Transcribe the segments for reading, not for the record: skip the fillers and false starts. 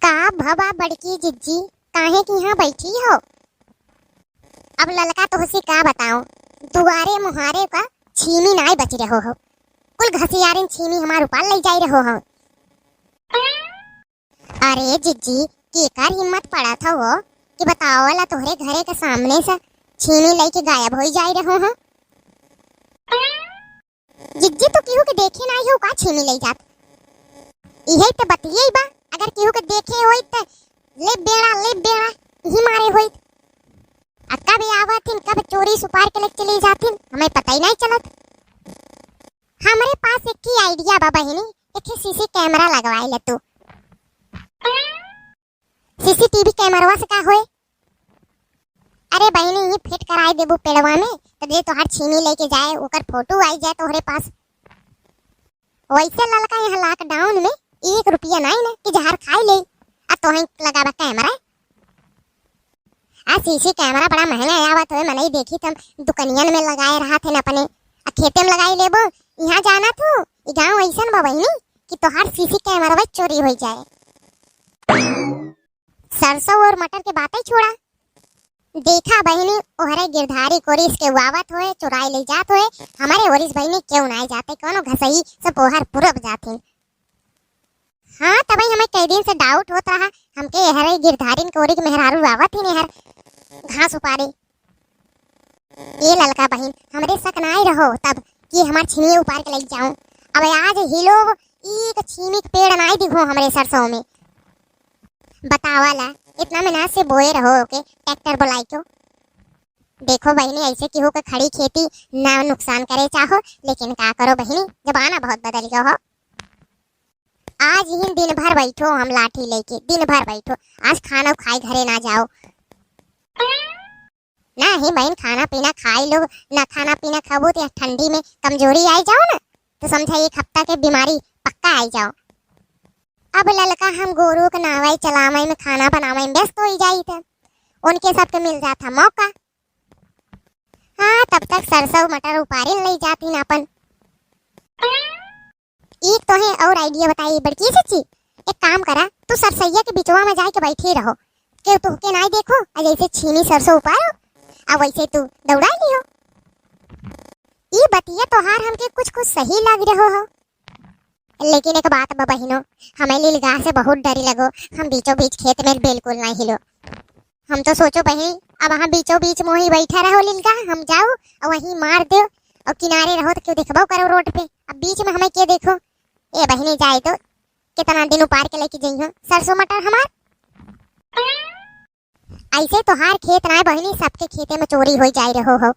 का भवा बड़की जिज्जी काहे की यहाँ बैठी हो। अब ललका तो हसी का बताऊं, दुआरे मुहारे का छीमी नाय बच रहो हो, कुल घसियारिन छीमी हमार ऊपर ले जाई रहो हो। अरे जिज्जी केकर हिम्मत पड़ा था वो कि बताओ वाला तोहरे घरे के सामने से छीमी लेके गायब हो जाई रहो हो। जिज्जी तो केहू के देखे ना हो का छीमी ले जात, इहे तो बतिये बा। अगर केहू के देखे होई त ले बेड़ा ही मारे होई। कब आवत कब चोरी सुपार के लेके चली जाती हमें पता ही नहीं चलत। हमारे पास एक ही आइडिया बा बहिनी, एक सीसी कैमरा लगवाए ले तू। सीसीटीवी कैमरा से का होए? अरे बहिनी ये फिट कराए देबू पेड़वा में तो दे तोहार छीनी लेके जाए ओकर फोटो आई जाए तोहरे पास। वैसे ललका यहाँ लॉकडाउन में 1 रुपया नहीं ना कि जहर खाई ले आ तोहे लगावा कैमरा। आ सीसी कैमरा बड़ा महंगा आवत होए, मैंने देखी तुम दुकानियन में लगाए रहा थे न अपने खेते में लगाई लेबो। यहाँ जाना तू ई गांव ऐसन बा बहिनी कि तोहार सीसी कैमरा चोरी हो जाए। सरसों और मटर के बातें छोड़ा, देखा बहिनी ओहरे गिरधारी कोरिस के वावत होए चुराई ले जात होए, हमारे ओरिस बहिनी क्यों ना जाते कोनो घसई सब ओहर पूरब जाथिन। हाँ तब हमें कई दिन से डाउट होता है हमके हरे गिरधारिन कोरी के मेहरारू वावत ही नेहर घास उपारे। ये ललका बहिन हमरे शक नाई रहो तब कि हमार छीनी उपार के ले जाऊं। अब आज हिलो एक छीनी के पेड़ नाई दिखो हमरे सरसों में। बतावाला इतना मेहनत से बोए रहो के ट्रैक्टर बुलाई क्यों? देखो बहिनी ऐसे की हो के खड़ी खेती ना नुकसान करे चाहो, लेकिन का करो बहिनी जमाना बहुत बदल गया हो। आज ही दिन भर बैठो हम लाठी लेके, दिन भर बैठो। आज खाना खाए घरे ना जाओ ना ही बहन, खाना पीना खाई लो ना खाना पीना खाबो तो ठंडी में कमजोरी आई जाओ ना तो समझा 1 हफ्ता के बीमारी पक्का आई जाओ। अब ललका हम गोरू के नावाई चलावे में खाना बनावे में व्यस्त हो जाई थे, उनके सबके मिल जाता मौका। हाँ तब तक सरसों मटर उपारे ले जाती ना अपन। एक तो है और आइडिया बताई बड़की सच्ची, एक काम करा तू सरसैया के बिचवा में जाके बैठी रहो के तू के ना देखो जैसे छीनी सरसों उपारो अब वैसे तू दौड़ा लियो। ये बतिया तोहार हमके कुछ सही लग रहो हो, लेकिन एक बात बा बहिनो हमें लीलगाह से बहुत डरी लगो। हम बीचों बीच खेत में बिल्कुल नहीं हिलो। हम तो सोचो बहिनी अब वहाँ बीचों बीच मोही बैठा रहो लीलगाह, हम जाओ और वहीं मार दो और किनारे रहो तो क्यों देखबो करो रोड पे। अब बीच में हमें क्या देखो? ए बहिनी जाए तो कितना दिन उपार के लेके जइहो सरसों मटर हमार। ऐसे तो हार खेत ना बहिनी सबके खेते में चोरी हो जाए रहो हो।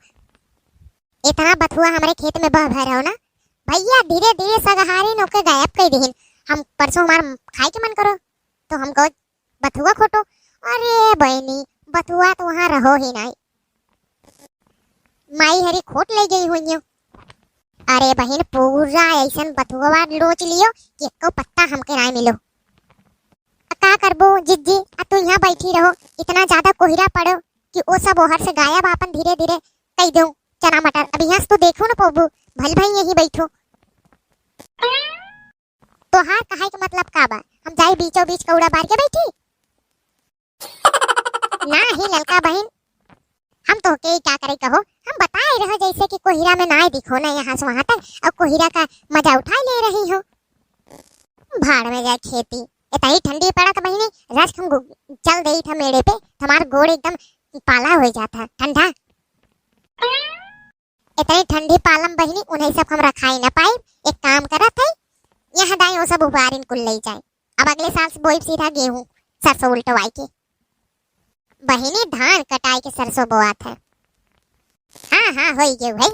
इतना बथुआ हमारे खेत में बह भर रहो ना भैया, धीरे धीरे सगहारी नोके गायब कर दीहिन। हम परसों हमार खाए के मन करो तो हम कहो बथुआ खोटो। अरे बहनी बथुआ तो वहाँ रहो ही नहीं, माई हरी खोट ले गई हुई। अरे बहन पूरा ऐसा बथुआ लोच लियो कि एको पत्ता हमके ना मिलो। का करबो जिज्जी अब तू यहाँ बैठी रहो, इतना ज्यादा कोहरा पड़ो कि वो सब ओहर से गायब अपन धीरे धीरे कह दो चना मटर। अब यहाँ तो देखो ना पोबू भल भाई यही बैठो। तो हाँ कहे के मतलब का बा हम जाए बीचों बीच कौड़ा बार के बैठी ना ही ललका बहन। हम तो के क्या करे कहो, हम बताए रहो जैसे कि कोहिरा में ना दिखो ना यहाँ से वहां तक और कोहिरा का मजा उठा ले रही हो। भाड़ में जाए खेती, इतना ही ठंडी पड़ा था बहिनी रस हम चल गई था मेड़े पे, हमारा गोड़ एकदम पाला हो जाता ठंडा। इतनी ठंडी पालम बहिनी उन्हें सब हम रखाई न पाए। एक काम करा थे यहाँ दाई वो सब उबारिन कुल ले जाए। अब अगले साल से बोई सीधा गेहूं सरसों उल्टवाई के बहिनी धान कटाई के सरसों बोआत है। हाँ हाँ हो गए भाई।